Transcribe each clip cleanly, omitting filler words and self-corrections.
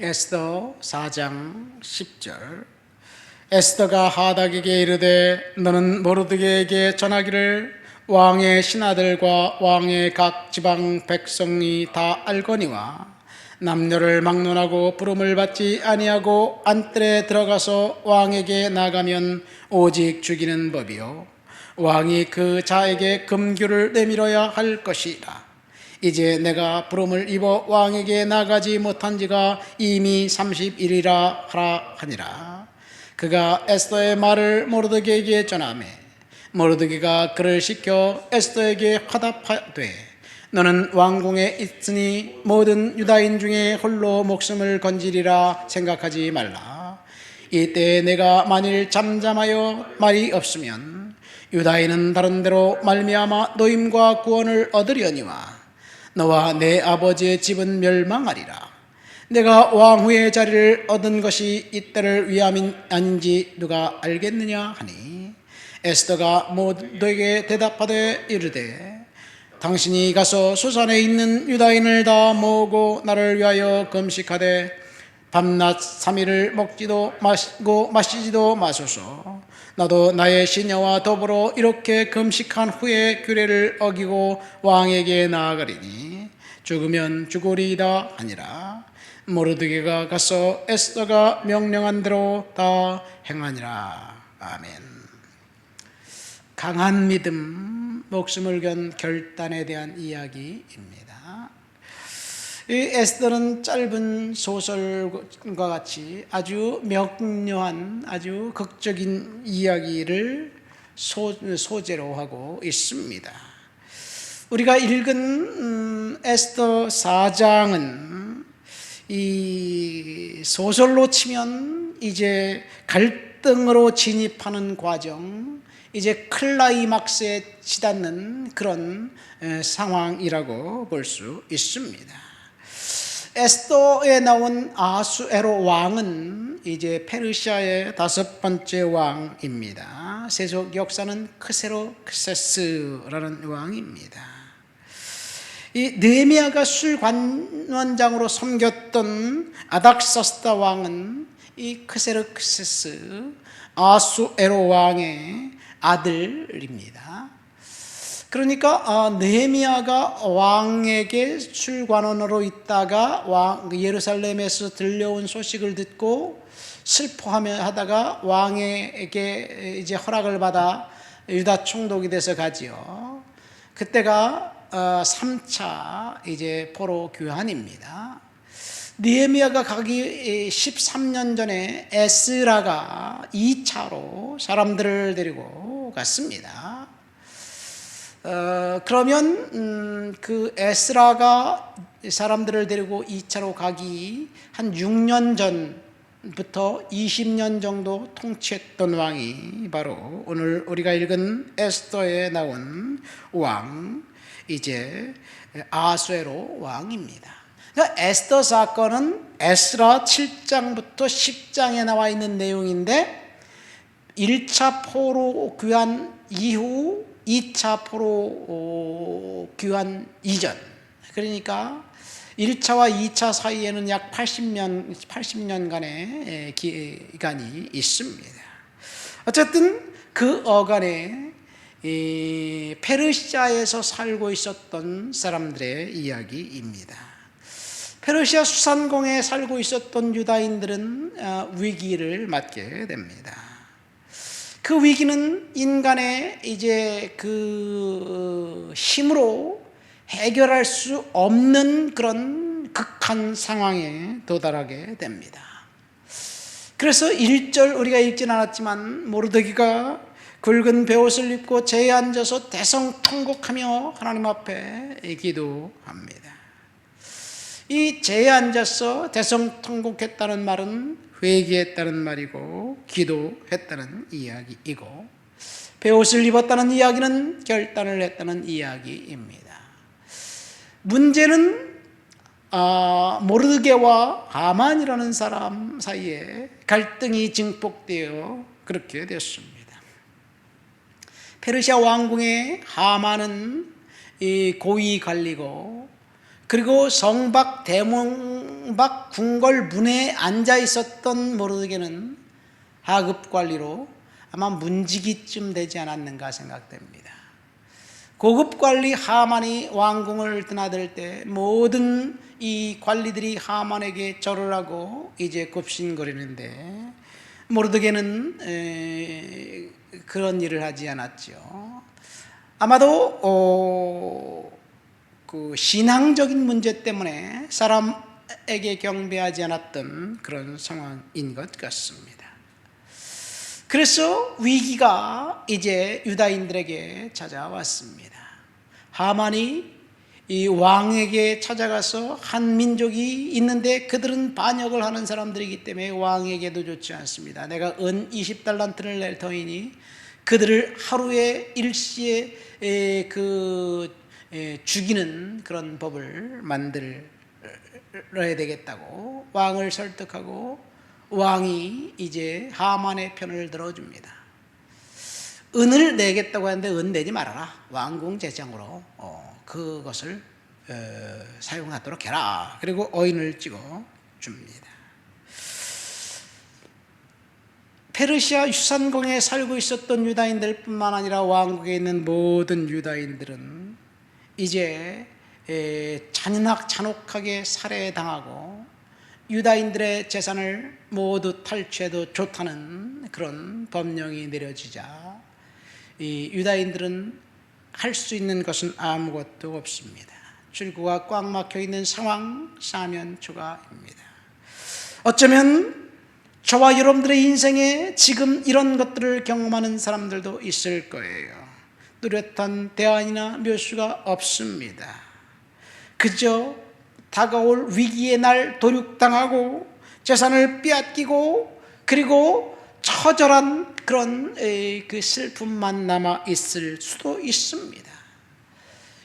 에스더 4장 10절. 에스더가 하닥에게 이르되 너는 모르드게에게 전하기를 왕의 신하들과 왕의 각 지방 백성이 다 알거니와 남녀를 막론하고 부름을 받지 아니하고 안뜰에 들어가서 왕에게 나가면 오직 죽이는 법이요 왕이 그 자에게 금규를 내밀어야 할 것이라. 이제 내가 부름을 입어 왕에게 나가지 못한 지가 이미 30일이라 하라 하니라. 그가 에스더의 말을 모르드게에게 전하매 모르드게가 그를 시켜 에스더에게 화답하되 너는 왕궁에 있으니 모든 유다인 중에 홀로 목숨을 건지리라 생각하지 말라. 이때 내가 만일 잠잠하여 말이 없으면 유다인은 다른 데로 말미암아 노임과 구원을 얻으려니와 너와 내 아버지의 집은 멸망하리라. 내가 왕후의 자리를 얻은 것이 이때를 위함이 아닌지 누가 알겠느냐 하니 에스더가 모두에게 대답하되 이르되 당신이 가서 수산에 있는 유다인을 다 모으고 나를 위하여 금식하되 밤낮 3일을 먹지도 마시고 마시지도 마소서. 나도 나의 시녀와 더불어 이렇게 금식한 후에 규례를 어기고 왕에게 나아가리니 죽으면 죽으리이다 하니라. 모르드게가 가서 에스더가 명령한 대로 다 행하니라. 아멘. 강한 믿음, 목숨을 건 결단에 대한 이야기입니다. 이 에스더는 짧은 소설과 같이 아주 명료한 아주 극적인 이야기를 소재로 하고 있습니다. 우리가 읽은 에스더 4장은 이 소설로 치면 이제 갈등으로 진입하는 과정, 이제 클라이막스에 치닫는 그런 상황이라고 볼 수 있습니다. 에스더에 나온 아수에로 왕은 이제 페르시아의 5번째 왕입니다. 세속 역사는 크세로크세스라는 왕입니다. 이 느헤미야가 술관원장으로 섬겼던 아닥사스다 왕은 이 크세로크세스 아수에로 왕의 아들입니다. 그러니까 느헤미야가 왕에게 술관원으로 있다가 예루살렘에서 들려온 소식을 듣고 슬퍼하며 하다가 왕에게 이제 허락을 받아 유다 총독이 돼서 가지요. 그때가 3차 이제 포로 교환입니다. 느헤미야가 가기 13년 전에 에스라가 2차로 사람들을 데리고 갔습니다. 그러면 그 에스라가 사람들을 데리고 2차로 가기 한 6년 전부터 20년 정도 통치했던 왕이 바로 오늘 우리가 읽은 에스더에 나온 왕, 이제 아수에로 왕입니다. 그러니까 에스더 사건은 에스라 7장부터 10장에 나와 있는 내용인데 1차 포로 교환 이후 2차 포로 교환 이전, 그러니까 1차와 2차 사이에는 약 80년간의 기간이 있습니다. 어쨌든 그 어간에 페르시아에서 살고 있었던 사람들의 이야기입니다. 페르시아 수산공에 살고 있었던 유다인들은 위기를 맞게 됩니다. 그 위기는 인간의 이제 그 힘으로 해결할 수 없는 그런 극한 상황에 도달하게 됩니다. 그래서 1절 우리가 읽진 않았지만 모르드게가 굵은 베옷을 입고 제에 앉아서 대성통곡하며 하나님 앞에 기도합니다. 이 제에 앉아서 대성통곡했다는 말은 회개했다는 말이고 기도했다는 이야기이고 베옷을 입었다는 이야기는 결단을 했다는 이야기입니다. 문제는 모르드게와 하만이라는 사람 사이에 갈등이 증폭되어 그렇게 됐습니다. 페르시아 왕궁의 하만은 이 고위 관리고 그리고 성박 대문 왕박 궁궐 문에 앉아 있었던 모르드게는 하급 관리로 아마 문지기쯤 되지 않았는가 생각됩니다. 고급 관리 하만이 왕궁을 드나들 때 모든 이 관리들이 하만에게 절을 하고 이제 굽신거리는데 모르드게는 그런 일을 하지 않았죠. 아마도 그 신앙적인 문제 때문에 사람에게 경배하지 않았던 그런 상황인 것 같습니다. 그래서 위기가 이제 유다인들에게 찾아왔습니다. 하만이 이 왕에게 찾아가서 한 민족이 있는데 그들은 반역을 하는 사람들이기 때문에 왕에게도 좋지 않습니다. 내가 은 20달란트를 낼 터이니 그들을 하루에 일시에 죽이는 그런 법을 만들어야 되겠다고 왕을 설득하고 왕이 이제 하만의 편을 들어줍니다. 은을 내겠다고 하는데 은 내지 말아라. 왕궁 재정으로 그것을 사용하도록 해라. 그리고 어인을 찍어 줍니다. 페르시아 유산공에 살고 있었던 유다인들 뿐만 아니라 왕국에 있는 모든 유다인들은 이제 잔혹하게 살해당하고 유다인들의 재산을 모두 탈취해도 좋다는 그런 법령이 내려지자 이 유다인들은 할 수 있는 것은 아무것도 없습니다. 출구가 꽉 막혀 있는 상황, 사면초가입니다. 어쩌면 저와 여러분들의 인생에 지금 이런 것들을 경험하는 사람들도 있을 거예요. 뚜렷한 대안이나 묘수가 없습니다. 그저 다가올 위기의 날 도륙당하고 재산을 빼앗기고 그리고 처절한 그런 그 슬픔만 남아 있을 수도 있습니다.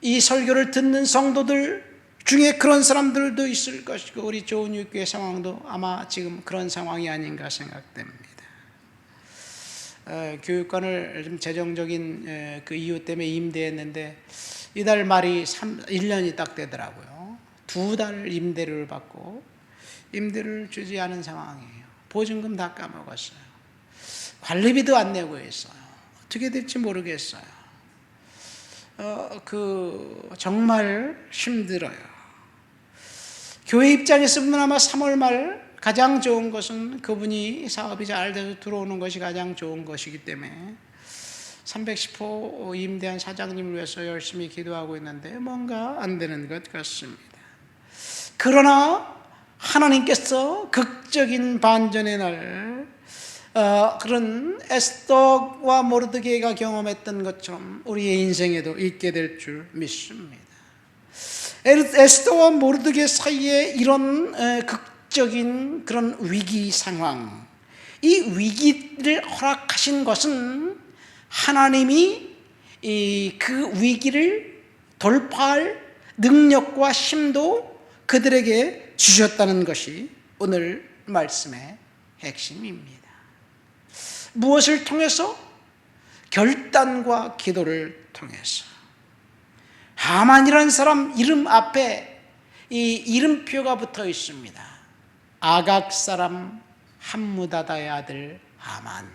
이 설교를 듣는 성도들 중에 그런 사람들도 있을 것이고 우리 좋은육교의 상황도 아마 지금 그런 상황이 아닌가 생각됩니다. 교육관을 좀 재정적인 그 이유 때문에 임대했는데 이달 말이 1년이 딱 되더라고요. 2달 임대료를 받고 임대료를 주지 않은 상황이에요. 보증금 다 까먹었어요. 관리비도 안 내고 있어요. 어떻게 될지 모르겠어요. 정말 힘들어요. 교회 입장에서 보면 아마 3월 말 가장 좋은 것은 그분이 사업이 잘 돼서 들어오는 것이 가장 좋은 것이기 때문에 310호 임대한 사장님을 위해서 열심히 기도하고 있는데 뭔가 안 되는 것 같습니다. 그러나 하나님께서 극적인 반전의 날 그런 에스더와 모르드게가 경험했던 것처럼 우리의 인생에도 있게 될 줄 믿습니다. 에스더와 모르드게 사이에 이런 극적인 그런 위기 상황, 이 위기를 허락하신 것은 하나님이 그 위기를 돌파할 능력과 힘도 그들에게 주셨다는 것이 오늘 말씀의 핵심입니다. 무엇을 통해서? 결단과 기도를 통해서. 하만이라는 사람 이름 앞에 이 이름표가 붙어 있습니다. 아각 사람 함무다다의 아들 하만.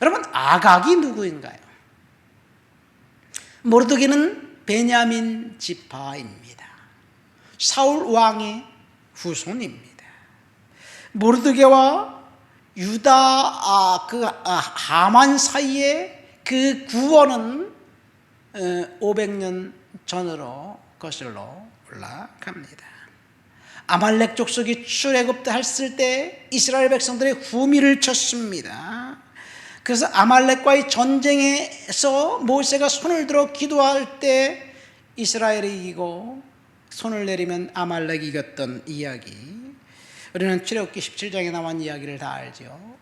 여러분, 아각이 누구인가요? 모르드게는 베냐민 지파입니다. 사울 왕의 후손입니다. 모르드게와 유다 하만 사이에 그 구원은 500년 전으로 거슬러 올라갑니다. 아말렉 족속이 출애굽했을 때 이스라엘 백성들의 후미를 쳤습니다. 그래서 아말렉과의 전쟁에서 모세가 손을 들어 기도할 때 이스라엘이 이기고 손을 내리면 아말렉이 이겼던 이야기, 우리는 출애굽기 17장에 나온 이야기를 다 알죠.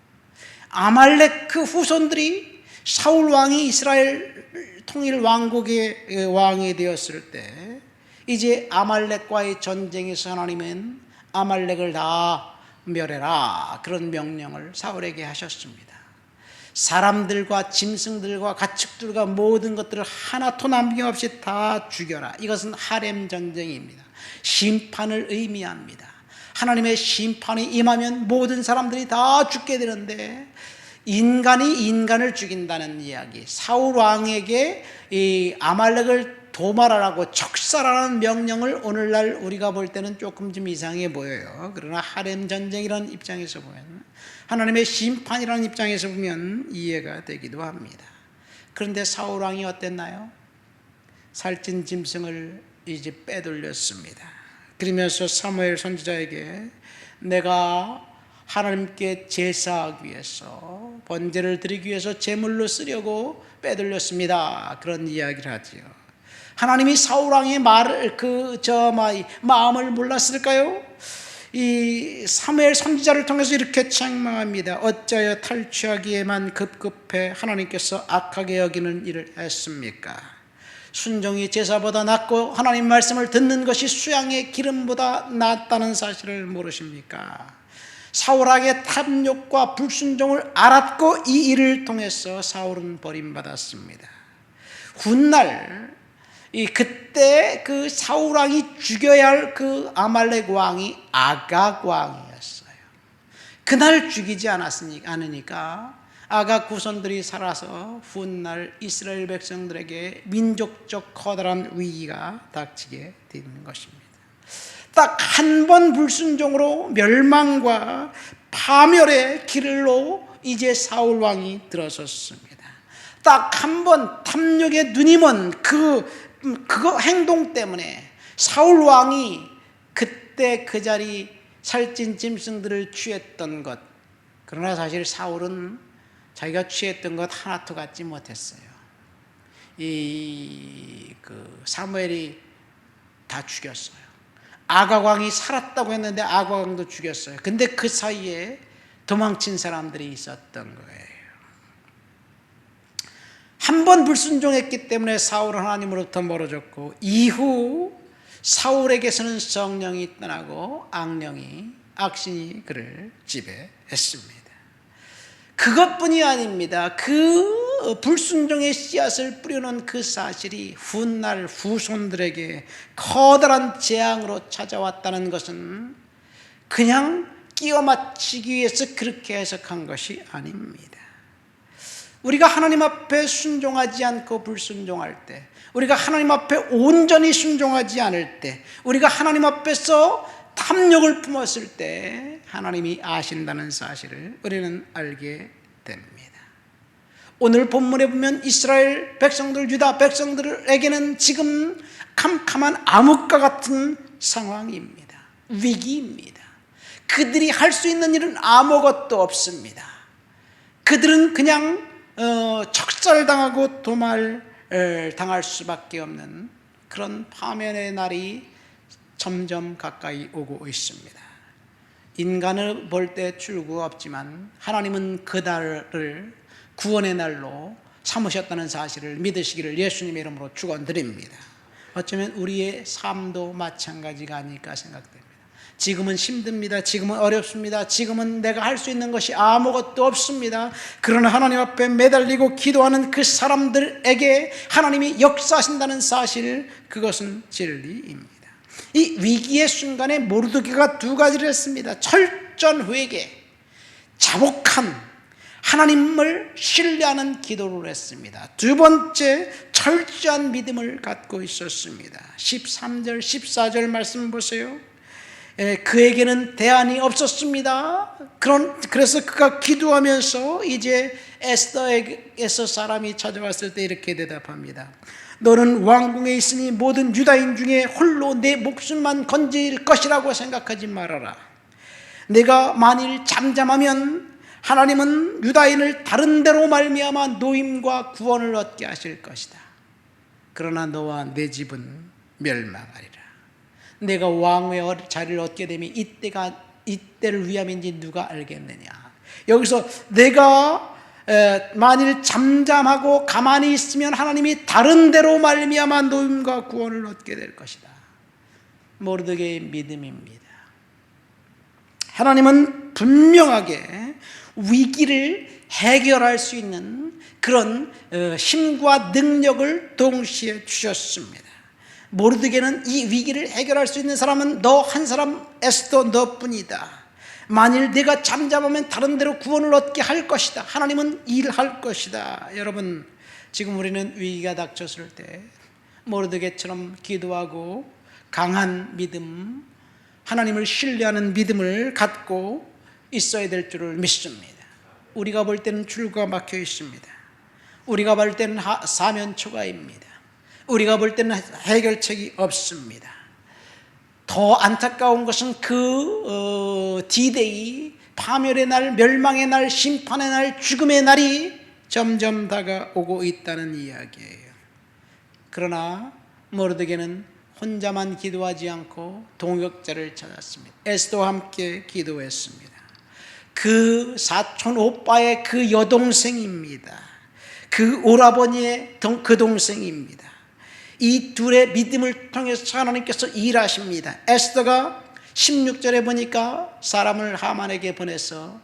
아말렉 그 후손들이 사울 왕이 이스라엘 통일 왕국의 왕이 되었을 때 이제 아말렉과의 전쟁에서 하나님은 아말렉을 다 멸해라, 그런 명령을 사울에게 하셨습니다. 사람들과 짐승들과 가축들과 모든 것들을 하나도 남김없이 다 죽여라. 이것은 하렘 전쟁입니다. 심판을 의미합니다. 하나님의 심판이 임하면 모든 사람들이 다 죽게 되는데 인간이 인간을 죽인다는 이야기, 사울 왕에게 이 아말렉을 도말하라고 적살하라는 명령을 오늘날 우리가 볼 때는 조금 좀 이상해 보여요. 그러나 하렘 전쟁이라는 입장에서 보면, 하나님의 심판이라는 입장에서 보면 이해가 되기도 합니다. 그런데 사울 왕이 어땠나요? 살찐 짐승을 이제 빼돌렸습니다. 그러면서 사무엘 선지자에게 내가 하나님께 제사하기 위해서, 번제를 드리기 위해서 제물로 쓰려고 빼돌렸습니다, 그런 이야기를 하지요. 하나님이 사울 왕의 마음을 몰랐을까요? 이 사무엘 선지자를 통해서 이렇게 책망합니다. 어찌하여 탈취하기에만 급급해 하나님께서 악하게 여기는 일을 했습니까? 순종이 제사보다 낫고 하나님 말씀을 듣는 것이 수양의 기름보다 낫다는 사실을 모르십니까? 사울에게 탐욕과 불순종을 알았고 이 일을 통해서 사울은 버림받았습니다. 훗날 그때 그 사울 왕이 죽여야 할 그 아말렉 왕이 아각 왕이었어요. 그날 죽이지 않으니까 아각 후손들이 살아서 훗날 이스라엘 백성들에게 민족적 커다란 위기가 닥치게 되는 것입니다. 딱 한 번 불순종으로 멸망과 파멸의 길로 이제 사울 왕이 들어섰습니다. 딱 한 번 탐욕에 눈이 먼 그거 행동 때문에 사울 왕이 그때 그 자리 살찐 짐승들을 취했던 것, 그러나 사실 사울은 자기가 취했던 것 하나도 갖지 못했어요. 사무엘이 다 죽였어요. 아각 왕이 살았다고 했는데 아각 왕도 죽였어요. 근데 그 사이에 도망친 사람들이 있었던 거예요. 한 번 불순종했기 때문에 사울은 하나님으로부터 멀어졌고, 이후 사울에게서는 성령이 떠나고 악신이 그를 지배했습니다. 그것뿐이 아닙니다. 그 불순종의 씨앗을 뿌려놓은 그 사실이 훗날 후손들에게 커다란 재앙으로 찾아왔다는 것은 그냥 끼워 맞추기 위해서 그렇게 해석한 것이 아닙니다. 우리가 하나님 앞에 순종하지 않고 불순종할 때, 우리가 하나님 앞에 온전히 순종하지 않을 때, 우리가 하나님 앞에서 탐욕을 품었을 때 하나님이 아신다는 사실을 우리는 알게 됩니다. 오늘 본문에 보면 이스라엘 백성들, 유다 백성들에게는 지금 캄캄한 암흑과 같은 상황입니다. 위기입니다. 그들이 할 수 있는 일은 아무것도 없습니다. 그들은 그냥 척살당하고 도말당할 수밖에 없는 그런 파멸의 날이 점점 가까이 오고 있습니다. 인간을 볼 때 출구 없지만 하나님은 그 날을 구원의 날로 삼으셨다는 사실을 믿으시기를 예수님의 이름으로 축원드립니다. 어쩌면 우리의 삶도 마찬가지가 아닐까 생각됩니다. 지금은 힘듭니다. 지금은 어렵습니다. 지금은 내가 할 수 있는 것이 아무것도 없습니다. 그러나 하나님 앞에 매달리고 기도하는 그 사람들에게 하나님이 역사하신다는 사실, 그것은 진리입니다. 이 위기의 순간에 모르드게가 두 가지를 했습니다. 철저한 회개, 자복한 하나님을 신뢰하는 기도를 했습니다. 두 번째, 철저한 믿음을 갖고 있었습니다. 13절 14절 말씀 보세요. 그에게는 대안이 없었습니다. 그래서 그가 기도하면서 이제 에스더에게서 사람이 찾아왔을 때 이렇게 대답합니다. 너는 왕궁에 있으니 모든 유다인 중에 홀로 내 목숨만 건질 것이라고 생각하지 말아라. 내가 만일 잠잠하면 하나님은 유다인을 다른 데로 말미암아 노임과 구원을 얻게 하실 것이다. 그러나 너와 내 집은 멸망하리라. 내가 왕의 자리를 얻게 되면 이때를 위함인지 누가 알겠느냐. 여기서 내가 만일 잠잠하고 가만히 있으면 하나님이 다른 데로 말미암아 노임과 구원을 얻게 될 것이다. 모르드게의 믿음입니다. 하나님은 분명하게 위기를 해결할 수 있는 그런 힘과 능력을 동시에 주셨습니다. 모르드게는 이 위기를 해결할 수 있는 사람은 너 한 사람, 에스더 너뿐이다. 만일 내가 잠잠하면 다른 데로 구원을 얻게 할 것이다. 하나님은 일할 것이다. 여러분, 지금 우리는 위기가 닥쳤을 때 모르드게처럼 기도하고 강한 믿음, 하나님을 신뢰하는 믿음을 갖고 있어야 될 줄을 믿습니다. 우리가 볼 때는 줄과 막혀 있습니다. 우리가 볼 때는 사면초가입니다. 우리가 볼 때는 해결책이 없습니다. 더 안타까운 것은 그 D-Day, 파멸의 날, 멸망의 날, 심판의 날, 죽음의 날이 점점 다가오고 있다는 이야기예요. 그러나 모르드게는 혼자만 기도하지 않고 동역자를 찾았습니다. 에스더와 함께 기도했습니다. 그 사촌 오빠의 그 여동생입니다. 그 오라버니의 그 동생입니다. 이 둘의 믿음을 통해서 하나님께서 일하십니다. 에스더가 16절에 보니까 사람을 하만에게 보내서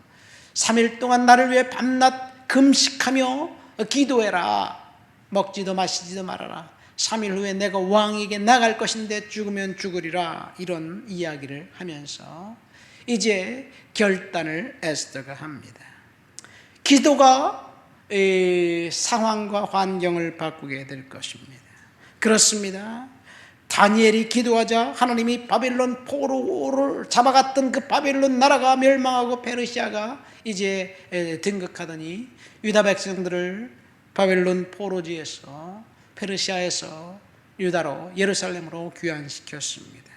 3일 동안 나를 위해 밤낮 금식하며 기도해라. 먹지도 마시지도 말아라. 3일 후에 내가 왕에게 나갈 것인데 죽으면 죽으리라. 이런 이야기를 하면서 이제 결단을 에스더가 합니다. 기도가 상황과 환경을 바꾸게 될 것입니다. 그렇습니다. 다니엘이 기도하자 하나님이 바벨론 포로를 잡아갔던 그 바벨론 나라가 멸망하고 페르시아가 이제 등극하더니 유다 백성들을 바벨론 포로지에서 페르시아에서 유다로 예루살렘으로 귀환시켰습니다.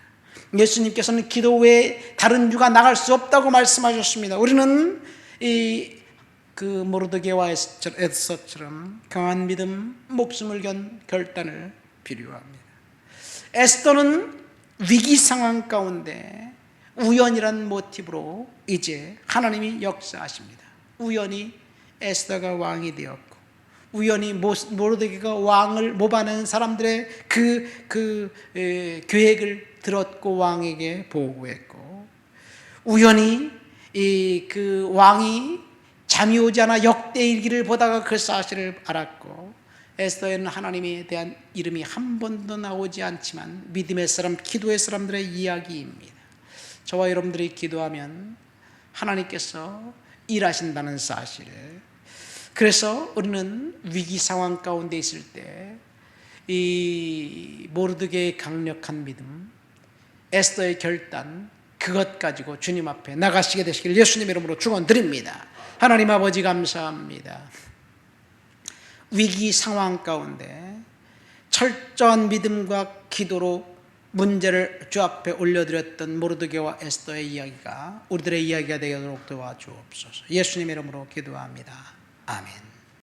예수님께서는 기도 외에 다른 유가 나갈 수 없다고 말씀하셨습니다. 우리는 그 모르드게와 에스더처럼 강한 믿음, 목숨을 건 결단을 필요합니다. 에스더는 위기 상황 가운데 우연이란 모티브로 이제 하나님이 역사하십니다. 우연히 에스더가 왕이 되었고, 우연히 모르드게가 왕을 모반하는 사람들의 그 계획을 들었고 왕에게 보고했고, 우연히 그 왕이 잠이 오지 않아 역대일기를 보다가 그 사실을 알았고, 에스더에는 하나님에 대한 이름이 한 번도 나오지 않지만 믿음의 사람, 기도의 사람들의 이야기입니다. 저와 여러분들이 기도하면 하나님께서 일하신다는 사실. 그래서 우리는 위기 상황 가운데 있을 때 이 모르드게의 강력한 믿음, 에스더의 결단, 그것 가지고 주님 앞에 나가시게 되시길 예수님 이름으로 축원드립니다. 하나님 아버지 감사합니다. 위기 상황 가운데 철저한 믿음과 기도로 문제를 주 앞에 올려드렸던 모르드게와 에스더의 이야기가 우리들의 이야기가 되도록 도와주옵소서. 예수님 이름으로 기도합니다. 아멘.